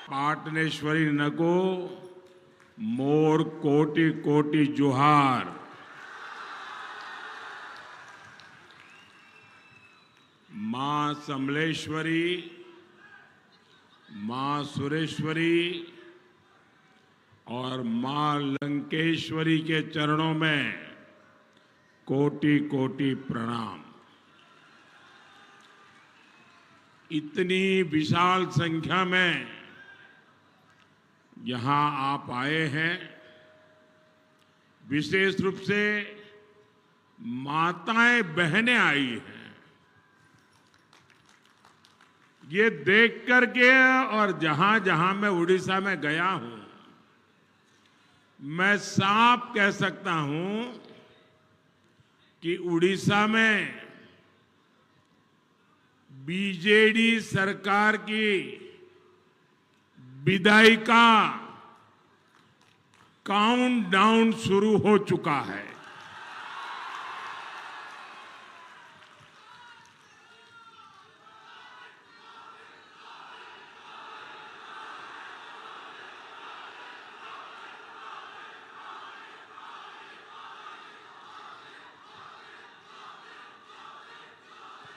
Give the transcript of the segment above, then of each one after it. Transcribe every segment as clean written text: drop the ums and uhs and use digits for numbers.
पाटनेश्वरी नको मोर कोटि कोटि जुहार। मां समलेश्वरी, मां सुरेश्वरी और मां लंकेश्वरी के चरणों में कोटि कोटि प्रणाम। इतनी विशाल संख्या में यहां आप आए हैं, विशेष रूप से माताएं बहनें आई हैं। ये देख करके और जहां जहां मैं उड़ीसा में गया हूं, मैं साफ कह सकता हूं कि उड़ीसा में बीजेडी सरकार की विदाई का काउंटडाउन शुरू हो चुका है।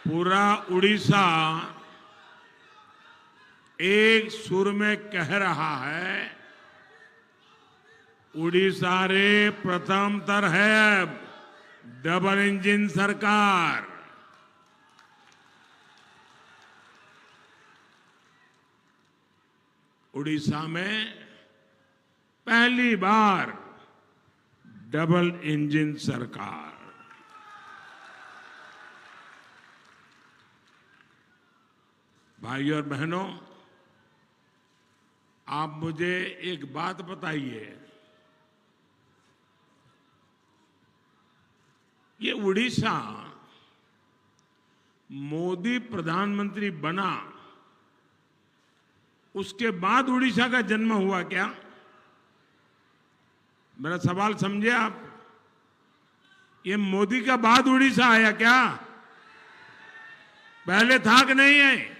पूरा उड़ीसा एक सुर में कह रहा है, उड़ीसा रे प्रथम तर है डबल इंजन सरकार। उड़ीसा में पहली बार डबल इंजन सरकार। भाइयों और बहनों, आप मुझे एक बात बताइए, ये उड़ीसा मोदी प्रधानमंत्री बना उसके बाद उड़ीसा का जन्म हुआ क्या? मेरा सवाल समझे आप? ये मोदी का बाद उड़ीसा आया क्या? पहले था कि नहीं है?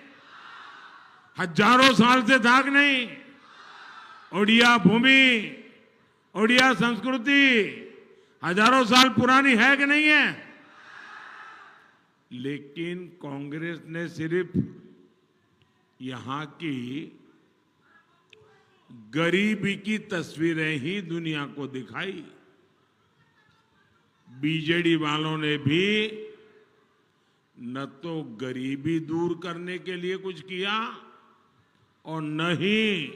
हजारों साल से था कि नहीं? ओडिया भूमि, ओडिया संस्कृति हजारों साल पुरानी है कि नहीं है? लेकिन कांग्रेस ने सिर्फ यहां की गरीबी की तस्वीरें ही दुनिया को दिखाई। बीजेडी वालों ने भी न तो गरीबी दूर करने के लिए कुछ किया और न ही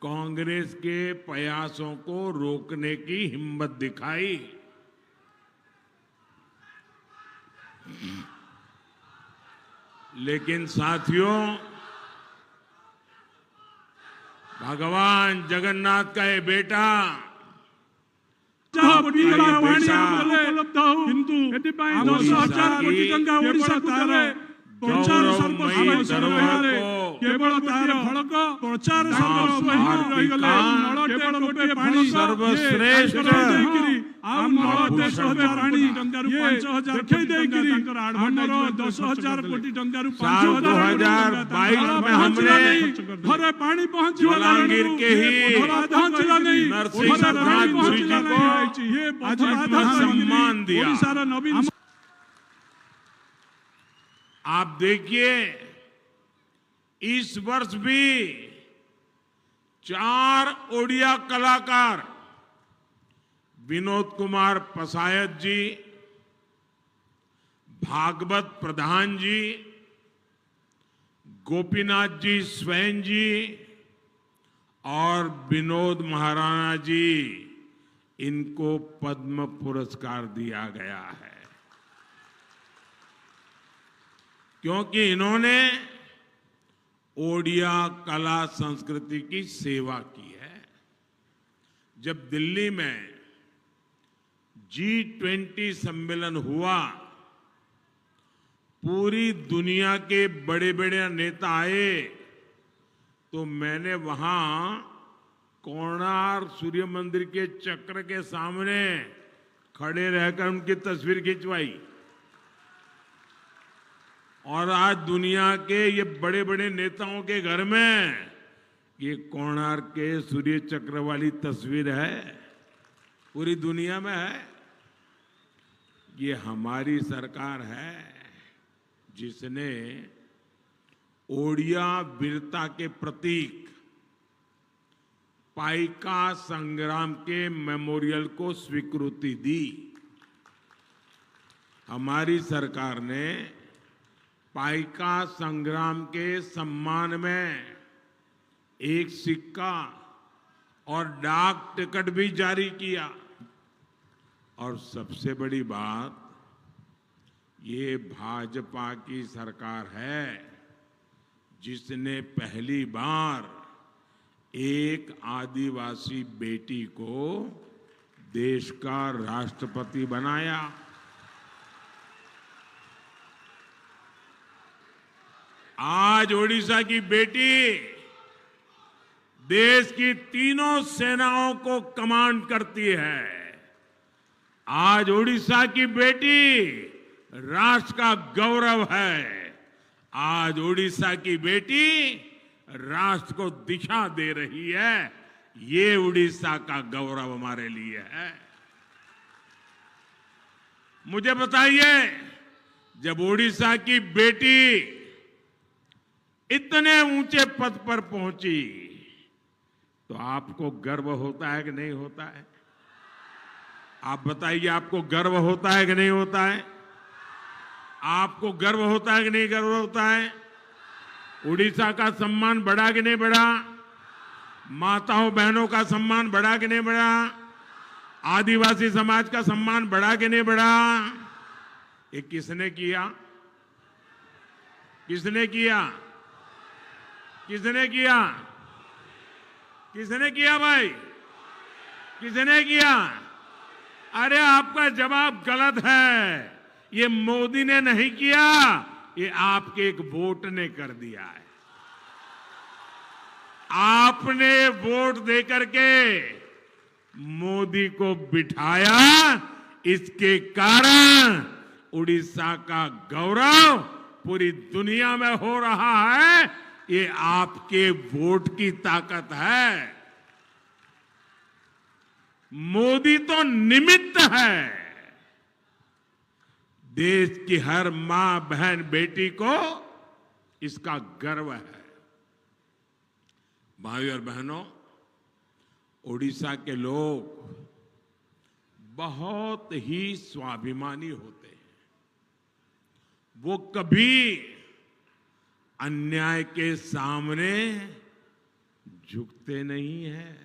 कांग्रेस के प्रयासों को रोकने की हिम्मत दिखाई। लेकिन साथियों, भगवान जगन्नाथ का ये बेटा सर्वश्रेष्ठ 2022 में हमने बलांगीर के ही नरसिंहनाथ गुरु जी को सम्मान दिया। आप देखिए, इस वर्ष भी 4 ओडिया कलाकार विनोद कुमार पसायत जी, भागवत प्रधान जी, गोपीनाथ जी स्वयं जी और विनोद महाराणा जी, इनको पद्म पुरस्कार दिया गया है क्योंकि इन्होंने ओडिया कला संस्कृति की सेवा की है। जब दिल्ली में G20 सम्मेलन हुआ, पूरी दुनिया के बड़े बड़े नेता आए, तो मैंने वहां कोणार्क सूर्य मंदिर के चक्र के सामने खड़े रहकर उनकी तस्वीर खिंचवाई। और आज दुनिया के ये बड़े बड़े नेताओं के घर में ये कोणार्क के सूर्य चक्र वाली तस्वीर है, पूरी दुनिया में है। ये हमारी सरकार है जिसने ओडिया वीरता के प्रतीक पाइका संग्राम के मेमोरियल को स्वीकृति दी। हमारी सरकार ने पाइका संग्राम के सम्मान में एक सिक्का और डाक टिकट भी जारी किया। और सबसे बड़ी बात, ये भाजपा की सरकार है जिसने पहली बार एक आदिवासी बेटी को देश का राष्ट्रपति बनाया। आज ओडिशा की बेटी देश की तीनों सेनाओं को कमांड करती है। आज ओडिशा की बेटी राष्ट्र का गौरव है। आज ओडिशा की बेटी राष्ट्र को दिशा दे रही है। ये ओडिशा का गौरव हमारे लिए है। मुझे बताइए, जब ओडिशा की बेटी इतने ऊंचे पद पर पहुंची तो आपको गर्व होता है कि नहीं होता है? आप बताइए, आपको गर्व होता है कि नहीं होता है? आपको गर्व होता है कि नहीं गर्व होता है? उड़ीसा का सम्मान बढ़ा कि नहीं बढ़ा? माताओं बहनों का सम्मान बढ़ा कि नहीं बढ़ा? आदिवासी समाज का सम्मान बढ़ा कि नहीं बढ़ा? ये किसने किया? किसने किया? किसने किया? किसने किया भाई? किसने किया? अरे आपका जवाब गलत है। ये मोदी ने नहीं किया, ये आपके एक वोट ने कर दिया है। आपने वोट देकर के मोदी को बिठाया, इसके कारण उड़ीसा का गौरव पूरी दुनिया में हो रहा है। ये आपके वोट की ताकत है। मोदी तो निमित्त है। देश की हर मां, बहन, बेटी को इसका गर्व है। भाई और बहनों, ओडिशा के लोग बहुत ही स्वाभिमानी होते हैं। वो कभी अन्याय के सामने झुकते नहीं हैं।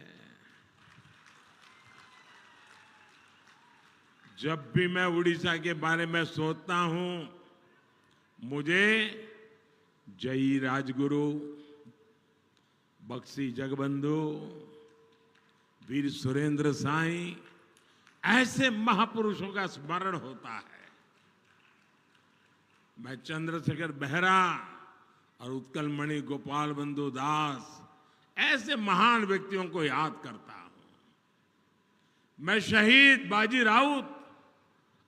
जब भी मैं उड़ीसा के बारे में सोचता हूं, मुझे जयी राजगुरु, बक्सी जगबंधु, वीर सुरेंद्र साईं, ऐसे महापुरुषों का स्मरण होता है। मैं चंद्रशेखर बेहरा और उत्कलमणि गोपाल बंधु दास, ऐसे महान व्यक्तियों को याद करता हूं। मैं शहीद बाजी राउत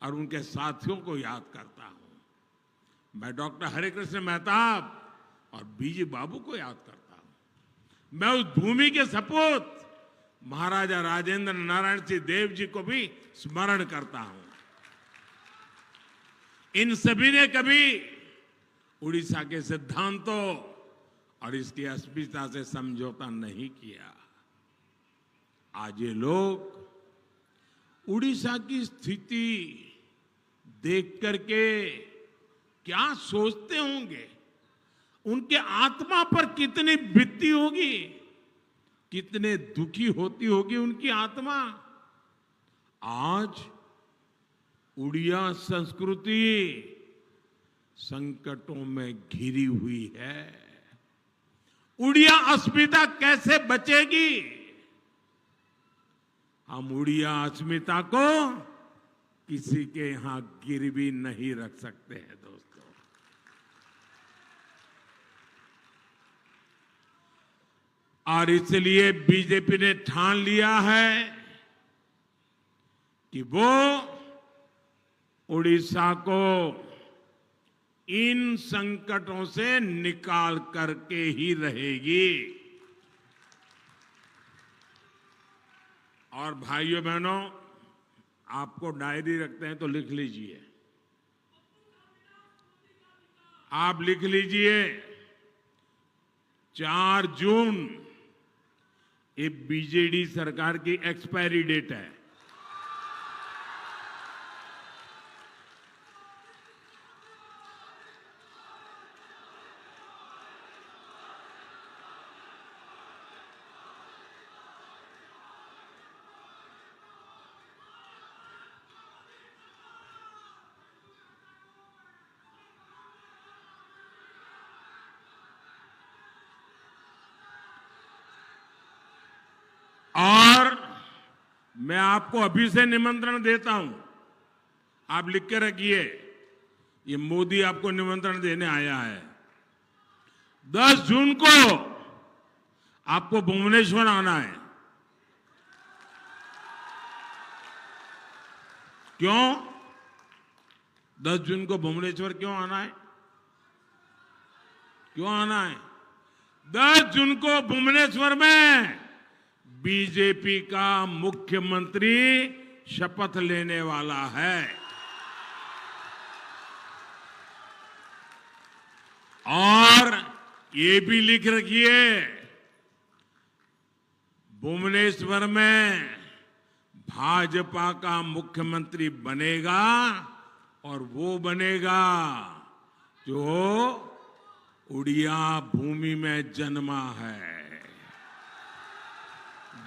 और उनके साथियों को याद करता हूं। मैं डॉक्टर हरिकृष्ण मेहताब और बीजी बाबू को याद करता हूं। मैं उस भूमि के सपूत महाराजा राजेंद्र नारायण सिंह देव जी को भी स्मरण करता हूं। इन सभी ने कभी उड़ीसा के सिद्धांतों और इसकी अस्मिता से समझौता नहीं किया। आज ये लोग उड़ीसा की स्थिति देख करके क्या सोचते होंगे? उनके आत्मा पर कितनी बीतती होगी, कितने दुखी होती होगी उनकी आत्मा। आज उड़िया संस्कृति संकटों में घिरी हुई है। उड़िया अस्मिता कैसे बचेगी? हम उड़िया अस्मिता को किसी के यहां गिरवी नहीं रख सकते हैं दोस्तों। और इसलिए बीजेपी ने ठान लिया है कि वो उड़ीसा को इन संकटों से निकाल करके ही रहेगी। और भाइयों बहनों, आपको डायरी रखते हैं तो लिख लीजिए। आप लिख लीजिए 4 जून ये बीजेडी सरकार की एक्सपायरी डेट है। और मैं आपको अभी से निमंत्रण देता हूं, आप लिख के रखिए, ये मोदी आपको निमंत्रण देने आया है। 10 जून को आपको भुवनेश्वर आना है। क्यों 10 जून को भुवनेश्वर क्यों आना है? क्यों आना है? 10 जून को भुवनेश्वर में बीजेपी का मुख्यमंत्री शपथ लेने वाला है। और ये भी लिख रखिए, भुवनेश्वर में भाजपा का मुख्यमंत्री बनेगा और वो बनेगा जो उड़िया भूमि में जन्मा है,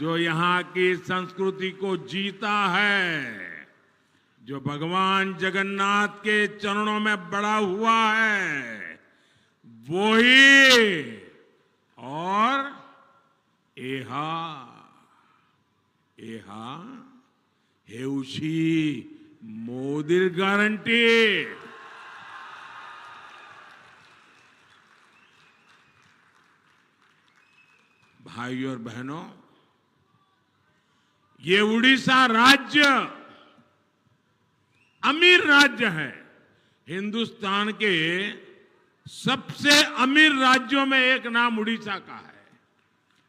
जो यहां की संस्कृति को जीता है, जो भगवान जगन्नाथ के चरणों में बड़ा हुआ है, वो ही। और एहा हेउशी मोदीर गारंटी। भाइयों और बहनों, ये उड़ीसा राज्य अमीर राज्य है। हिंदुस्तान के सबसे अमीर राज्यों में एक नाम उड़ीसा का है,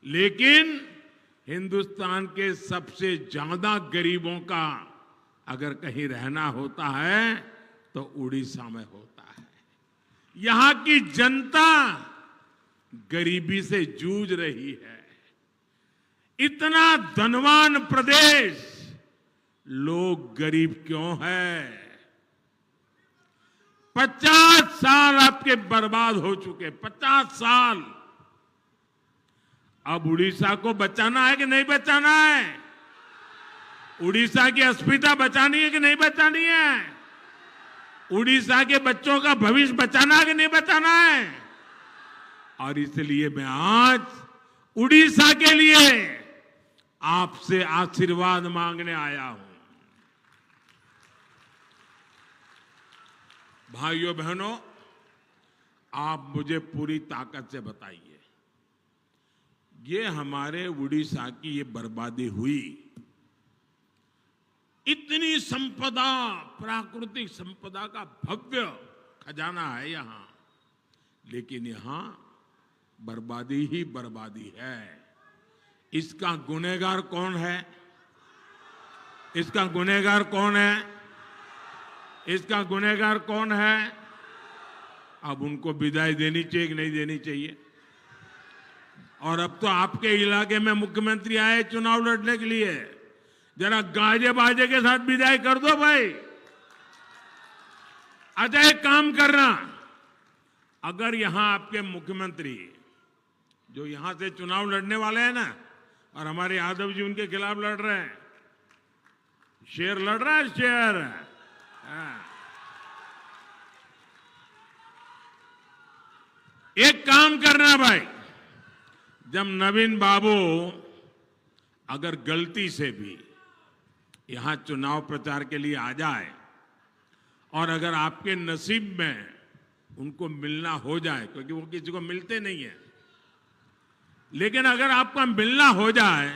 लेकिन हिंदुस्तान के सबसे ज्यादा गरीबों का अगर कहीं रहना होता है तो उड़ीसा में होता है। यहां की जनता गरीबी से जूझ रही है। इतना धनवान प्रदेश, लोग गरीब क्यों है? 50 साल आपके बर्बाद हो चुके, 50 साल। अब उड़ीसा को बचाना है कि नहीं बचाना है? उड़ीसा की अस्मिता बचानी है कि नहीं बचानी है? उड़ीसा के बच्चों का भविष्य बचाना है कि नहीं बचाना है? और इसलिए मैं आज उड़ीसा के लिए आपसे आशीर्वाद मांगने आया हूं। भाइयों बहनों, आप मुझे पूरी ताकत से बताइए, ये हमारे उड़ीसा की ये बर्बादी हुई, इतनी संपदा, प्राकृतिक संपदा का भव्य खजाना है यहां, लेकिन यहां बर्बादी ही बर्बादी है। इसका गुनहगार कौन है? इसका गुनहगार कौन है? इसका गुनहगार कौन है? अब उनको विदाई देनी चाहिए कि नहीं देनी चाहिए? और अब तो आपके इलाके में मुख्यमंत्री आए चुनाव लड़ने के लिए, जरा गाजे बाजे के साथ विदाई कर दो भाई। अच्छा एक काम करना, अगर यहां आपके मुख्यमंत्री जो यहां से चुनाव लड़ने वाले हैं ना, और हमारे यादव जी उनके खिलाफ लड़ रहे हैं, शेर लड़ रहा है, शेर। एक काम करना भाई, जब नवीन बाबू अगर गलती से भी यहां चुनाव प्रचार के लिए आ जाए और अगर आपके नसीब में उनको मिलना हो जाए, क्योंकि वो किसी को मिलते नहीं है, लेकिन अगर आपका मिलना हो जाए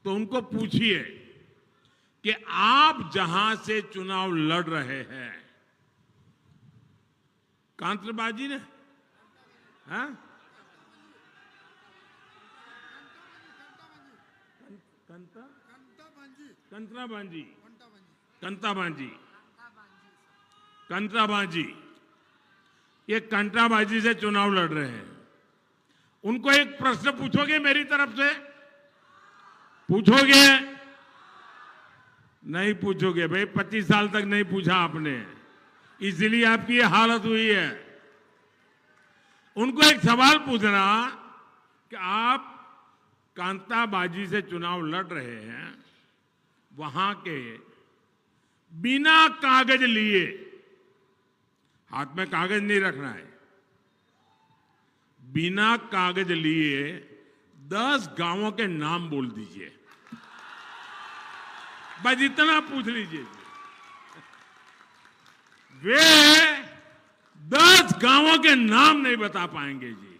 तो उनको पूछिए कि आप जहां से चुनाव लड़ रहे हैं, कांतरबाजी ने, हाँ? कंत्राबांजी कंताबांजी कंत्राबांजी ये कंत्राबाजी से चुनाव लड़ रहे हैं। उनको एक प्रश्न पूछोगे मेरी तरफ से? पूछोगे? नहीं पूछोगे भाई, 25 साल तक नहीं पूछा आपने, इसलिए आपकी ये हालत हुई है। उनको एक सवाल पूछना कि आप कांताबाजी से चुनाव लड़ रहे हैं, वहां के बिना कागज लिए, हाथ में कागज नहीं रखना है, बिना कागज लिए 10 गांवों के नाम बोल दीजिए, बस इतना पूछ लीजिए। वे 10 गांवों के नाम नहीं बता पाएंगे जी।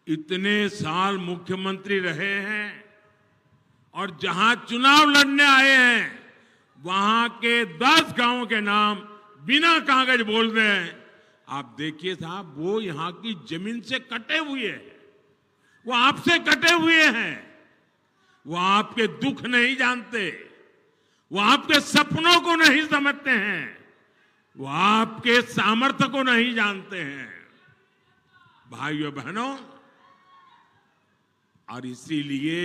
इतने साल मुख्यमंत्री रहे हैं और जहां चुनाव लड़ने आए हैं वहां के 10 गांवों के नाम बिना कागज बोल रहे हैं। आप देखिए साहब, वो यहां की जमीन से कटे हुए हैं, वो आपसे कटे हुए हैं, वो आपके दुख नहीं जानते, वो आपके सपनों को नहीं समझते हैं, वो आपके सामर्थ्य को नहीं जानते हैं। भाइयों बहनों, और इसीलिए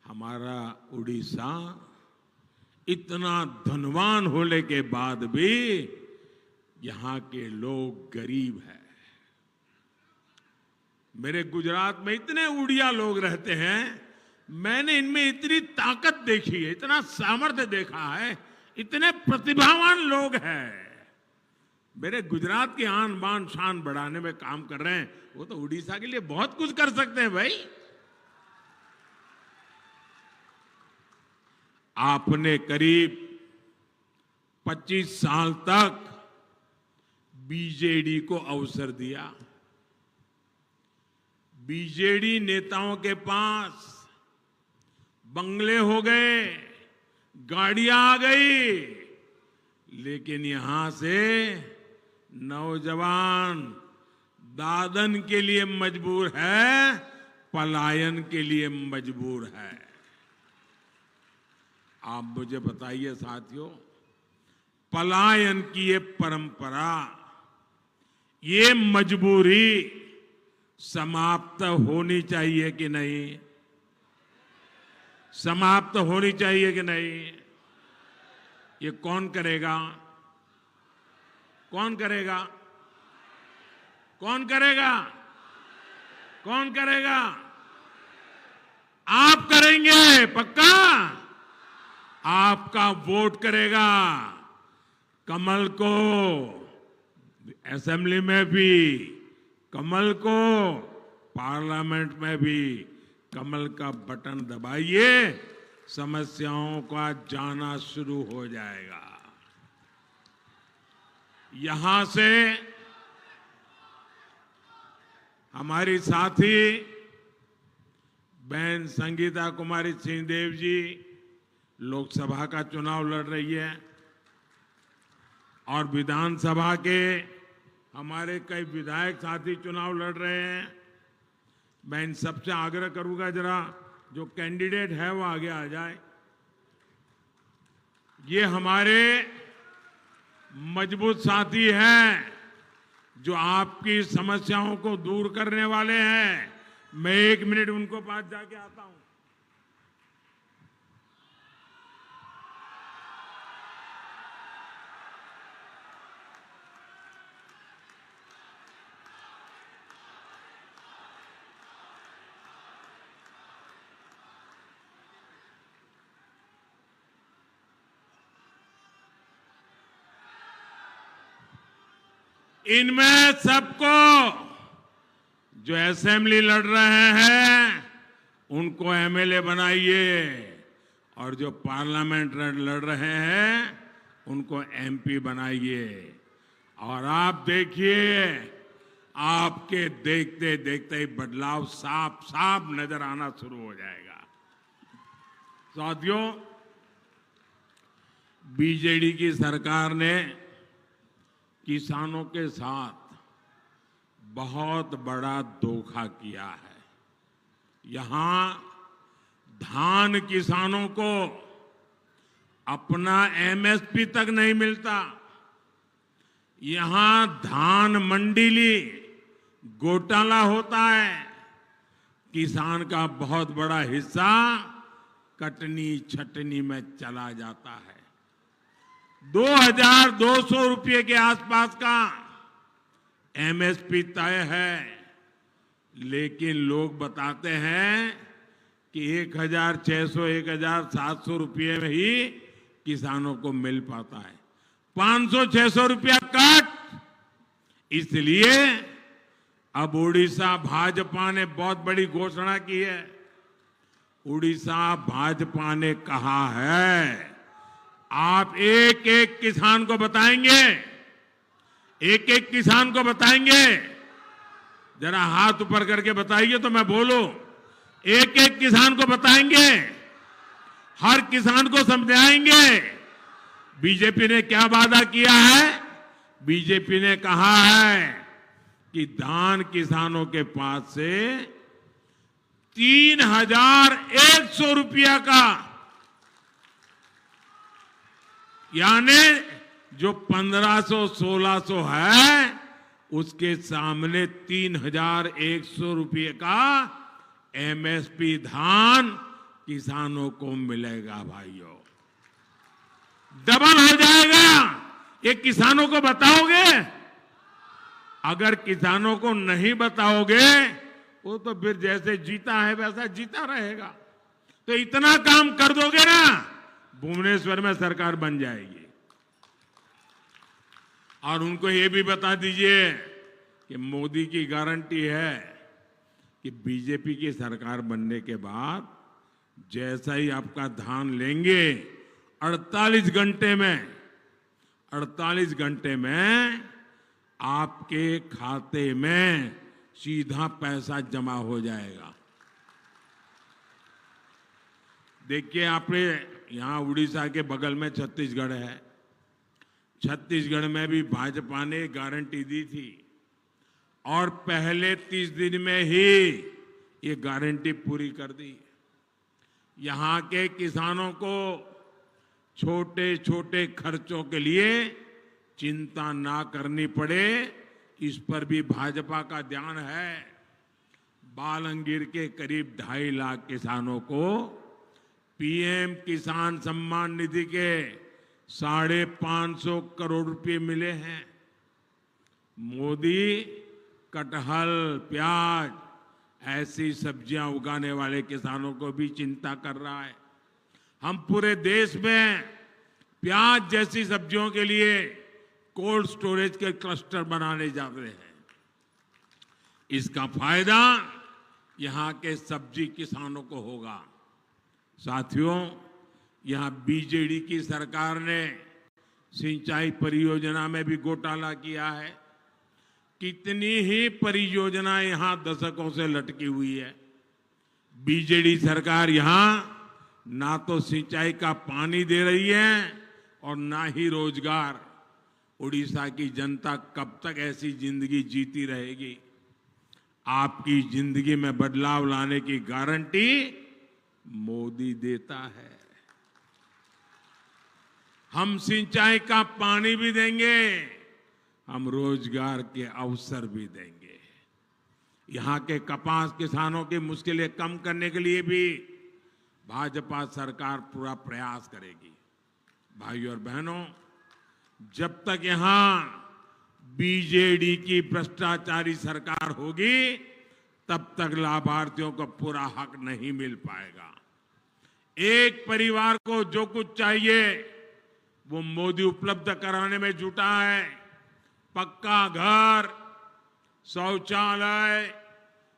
हमारा उड़ीसा इतना धनवान होने के बाद भी यहां के लोग गरीब हैं। मेरे गुजरात में इतने उड़िया लोग रहते हैं, मैंने इनमें इतनी ताकत देखी है, इतना सामर्थ्य देखा है, इतने प्रतिभावान लोग हैं। मेरे गुजरात की आन बान शान बढ़ाने में काम कर रहे हैं, वो तो उड़ीसा के लिए बहुत कुछ कर सकते हैं भाई। आपने करीब 25 साल तक बीजेडी को अवसर दिया। बीजेडी नेताओं के पास बंगले हो गए, गाड़ियां आ गई, लेकिन यहां से नौजवान दादन के लिए मजबूर है, पलायन के लिए मजबूर है। आप मुझे बताइए साथियों, पलायन की ये परंपरा, ये मजबूरी समाप्त होनी चाहिए कि नहीं? समाप्त होनी चाहिए कि नहीं? ये कौन करेगा? कौन करेगा? कौन करेगा? कौन करेगा? आप करेंगे पक्का? आपका वोट करेगा कमल को, असेंबली में भी कमल को, पार्लियामेंट में भी कमल का बटन दबाइए, समस्याओं का जाना शुरू हो जाएगा। यहां से हमारी साथी बहन संगीता कुमारी सिंहदेव जी लोकसभा का चुनाव लड़ रही है और विधानसभा के हमारे कई विधायक साथी चुनाव लड़ रहे हैं। मैं इन सबसे आग्रह करूंगा, जरा जो कैंडिडेट है वो आगे आ जाए। ये हमारे मजबूत साथी हैं जो आपकी समस्याओं को दूर करने वाले हैं। मैं 1 मिनट उनको पास जाके आता हूं। इनमें सबको जो असेंबली लड़ रहे हैं उनको एमएलए बनाइए और जो पार्लियामेंट लड़ रहे हैं उनको एमपी बनाइए। और आप देखिए, आपके देखते देखते ही बदलाव साफ साफ नजर आना शुरू हो जाएगा। साथियों, बीजेडी की सरकार ने किसानों के साथ बहुत बड़ा धोखा किया है। यहां धान किसानों को अपना एमएसपी तक नहीं मिलता। यहां धान मंडीली घोटाला होता है। किसान का बहुत बड़ा हिस्सा कटनी छटनी में चला जाता है। 2200 रुपये के आसपास का एमएसपी तय है, लेकिन लोग बताते हैं कि 1600 1700 रुपये में ही किसानों को मिल पाता है। 500-600 रुपया कट। इसलिए अब उड़ीसा भाजपा ने बहुत बड़ी घोषणा की है। उड़ीसा भाजपा ने कहा है, आप एक एक किसान को बताएंगे, एक एक किसान को बताएंगे। जरा हाथ ऊपर करके बताइए तो मैं बोलूं। एक एक किसान को बताएंगे, हर किसान को समझाएंगे। बीजेपी ने क्या वादा किया है? बीजेपी ने कहा है कि धान किसानों के पास से 3100 रुपया का, यानी जो 1500-1600 है, उसके सामने 3100 रुपये का एमएसपी धान किसानों को मिलेगा। भाइयों, डबल हो जाएगा। ये किसानों को बताओगे? अगर किसानों को नहीं बताओगे, वो तो फिर जैसे जीता है वैसा जीता रहेगा। तो इतना काम कर दोगे ना, भुवनेश्वर में सरकार बन जाएगी। और उनको ये भी बता दीजिए कि मोदी की गारंटी है कि बीजेपी की सरकार बनने के बाद जैसा ही आपका धान लेंगे, 48 घंटे में आपके खाते में सीधा पैसा जमा हो जाएगा। देखिए, आपने यहां उड़ीसा के बगल में छत्तीसगढ़ है। छत्तीसगढ़ में भी भाजपा ने गारंटी दी थी और पहले 30 दिन में ही ये गारंटी पूरी कर दी। यहां के किसानों को छोटे छोटे खर्चों के लिए चिंता ना करनी पड़े, इस पर भी भाजपा का ध्यान है। बालंगीर के करीब 2.5 लाख किसानों को पीएम किसान सम्मान निधि के 550 करोड़ रुपए मिले हैं। मोदी कटहल, प्याज ऐसी सब्जियां उगाने वाले किसानों को भी चिंता कर रहा है। हम पूरे देश में प्याज जैसी सब्जियों के लिए कोल्ड स्टोरेज के क्लस्टर बनाने जा रहे हैं। इसका फायदा यहां के सब्जी किसानों को होगा। साथियों, यहां बीजेडी की सरकार ने सिंचाई परियोजना में भी घोटाला किया है। कितनी ही परियोजनाएं यहां दशकों से लटकी हुई है। बीजेडी सरकार यहां ना तो सिंचाई का पानी दे रही है और ना ही रोजगार। उड़ीसा की जनता कब तक ऐसी जिंदगी जीती रहेगी? आपकी जिंदगी में बदलाव लाने की गारंटी मोदी देता है। हम सिंचाई का पानी भी देंगे, हम रोजगार के अवसर भी देंगे। यहां के कपास किसानों की मुश्किलें कम करने के लिए भी भाजपा सरकार पूरा प्रयास करेगी। भाइयों और बहनों, जब तक यहां बीजेडी की भ्रष्टाचारी सरकार होगी, तब तक लाभार्थियों को पूरा हक नहीं मिल पाएगा। एक परिवार को जो कुछ चाहिए वो मोदी उपलब्ध कराने में जुटा है। पक्का घर, शौचालय,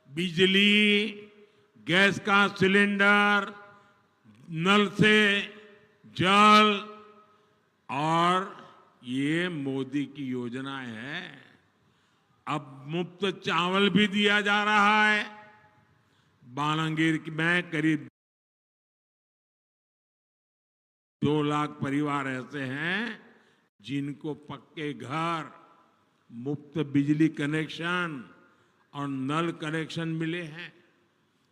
बिजली, गैस का सिलेंडर, नल से जल, और ये मोदी की योजनाएं हैं। अब मुफ्त चावल भी दिया जा रहा है। बालंगीर में करीब 2 लाख परिवार ऐसे हैं जिनको पक्के घर, मुफ्त बिजली कनेक्शन और नल कनेक्शन मिले हैं,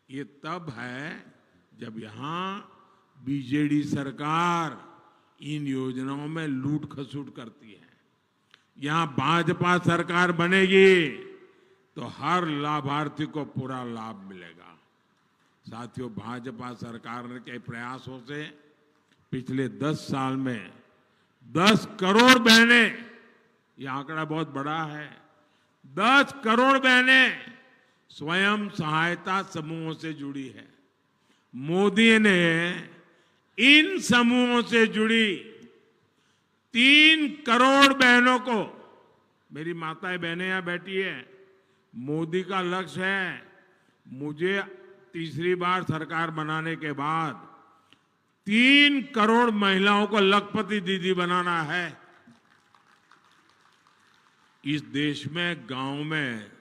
ये तब है जब यहां बीजेडी सरकार इन योजनाओं में लूट खसूट करती है। यहां भाजपा सरकार बनेगी तो हर लाभार्थी को पूरा लाभ मिलेगा। साथियों, भाजपा सरकार के प्रयासों से पिछले 10 साल में 10 करोड़ बहनें, यह आंकड़ा बहुत बड़ा है, 10 करोड़ बहनें स्वयं सहायता समूहों से जुड़ी है। मोदी ने इन समूहों से जुड़ी 3 करोड़ बहनों को, मेरी माताएं बहनें यहां बैठी है, मोदी का लक्ष्य है मुझे तीसरी बार सरकार बनाने के बाद 3 करोड़ महिलाओं को लखपति दीदी बनाना है। इस देश में गांव में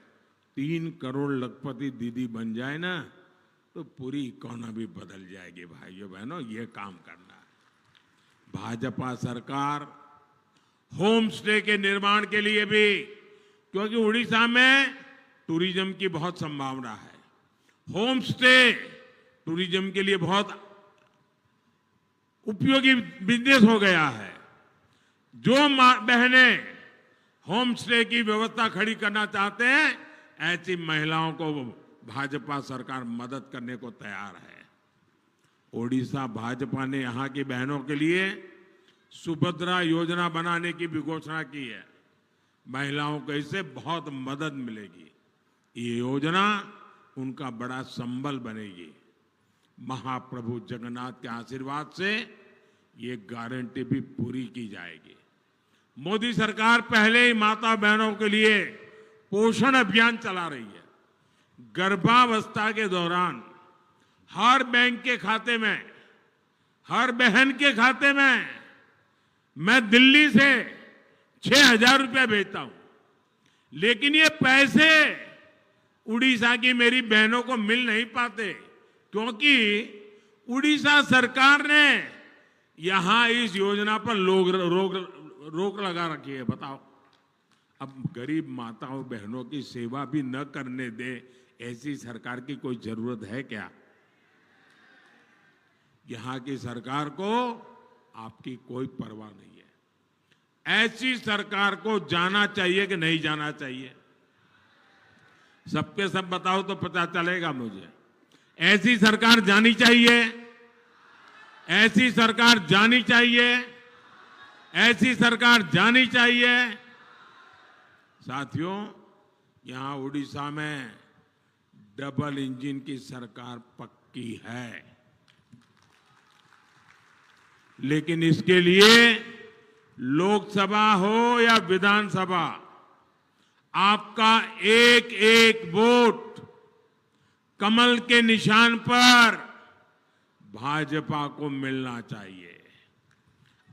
3 करोड़ लखपति दीदी बन जाए ना तो पूरी इकोनॉमी बदल जाएगी। भाइयों बहनों, ये काम करना है। भाजपा सरकार होम स्टे के निर्माण के लिए भी, क्योंकि उड़ीसा में टूरिज्म की बहुत संभावना है, होम स्टे टूरिज्म के लिए बहुत उपयोगी बिजनेस हो गया है। जो बहनें होम स्टे की व्यवस्था खड़ी करना चाहते हैं, ऐसी महिलाओं को भाजपा सरकार मदद करने को तैयार है। ओडिशा भाजपा ने यहां की बहनों के लिए सुभद्रा योजना बनाने की भी घोषणा की है। महिलाओं को इससे बहुत मदद मिलेगी। ये योजना उनका बड़ा संबल बनेगी। महाप्रभु जगन्नाथ के आशीर्वाद से ये गारंटी भी पूरी की जाएगी। मोदी सरकार पहले ही माता बहनों के लिए पोषण अभियान चला रही है। गर्भावस्था के दौरान हर बैंक के खाते में, हर बहन के खाते में मैं दिल्ली से 6,000 रुपया भेजता हूं, लेकिन ये पैसे उड़ीसा की मेरी बहनों को मिल नहीं पाते, क्योंकि उड़ीसा सरकार ने यहां इस योजना पर रोक लगा रखी है। बताओ, अब गरीब माताओं बहनों की सेवा भी न करने दे, ऐसी सरकार की कोई जरूरत है क्या? यहां की सरकार को आपकी कोई परवाह नहीं है। ऐसी सरकार को जाना चाहिए कि नहीं जाना चाहिए? सबके सब बताओ तो पता चलेगा मुझे। ऐसी सरकार जानी चाहिए, ऐसी सरकार जानी चाहिए, ऐसी सरकार जानी चाहिए। साथियों, यहां उड़ीसा में डबल इंजन की सरकार पक्की है, लेकिन इसके लिए लोकसभा हो या विधानसभा, आपका एक एक वोट कमल के निशान पर भाजपा को मिलना चाहिए।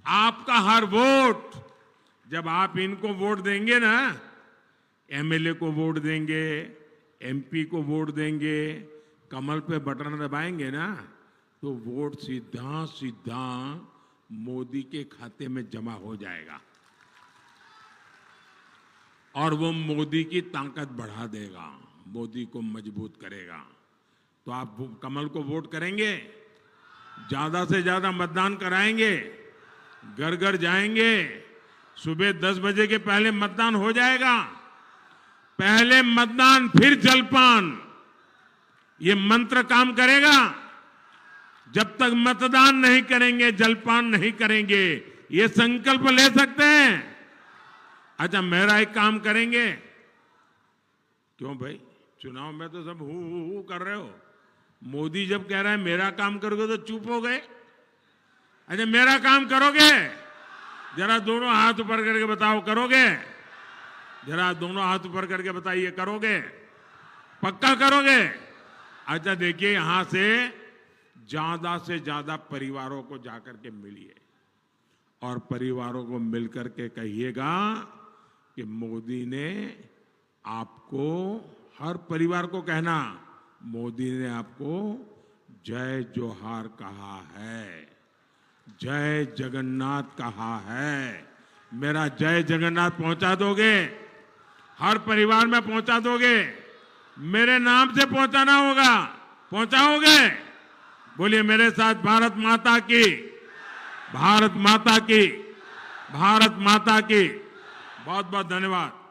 आपका हर वोट, जब आप इनको वोट देंगे ना, एमएलए को वोट देंगे, एमपी को वोट देंगे, कमल पे बटन दबाएंगे ना, तो वोट सीधा सीधा मोदी के खाते में जमा हो जाएगा और वो मोदी की ताकत बढ़ा देगा, मोदी को मजबूत करेगा। तो आप कमल को वोट करेंगे, ज्यादा से ज्यादा मतदान कराएंगे, घर घर जाएंगे, सुबह 10 बजे के पहले मतदान हो जाएगा। पहले मतदान फिर जलपान, ये मंत्र काम करेगा। जब तक मतदान नहीं करेंगे, जलपान नहीं करेंगे, ये संकल्प ले सकते हैं। अच्छा, मेरा एक काम करेंगे। क्यों भाई, चुनाव में तो सब हु कर रहे हो। मोदी जब कह रहा है मेरा काम करोगे तो चुप हो गए। अच्छा, मेरा काम करोगे? जरा दोनों हाथ ऊपर करके बताओ, करोगे? जरा दोनों हाथ ऊपर करके बताइए, करोगे? पक्का करोगे? अच्छा, देखिए, यहां से ज्यादा परिवारों को जाकर के मिलिए और परिवारों को मिलकर के कहिएगा कि मोदी ने आपको, हर परिवार को कहना, मोदी ने आपको जय जोहार कहा है, जय जगन्नाथ कहा है। मेरा जय जगन्नाथ पहुंचा दोगे? हर परिवार में पहुंचा दोगे? मेरे नाम से पहुंचाना होगा। पहुंचाओगे? बोलिए मेरे साथ, भारत माता की, भारत माता की, भारत माता की। बहुत बहुत धन्यवाद।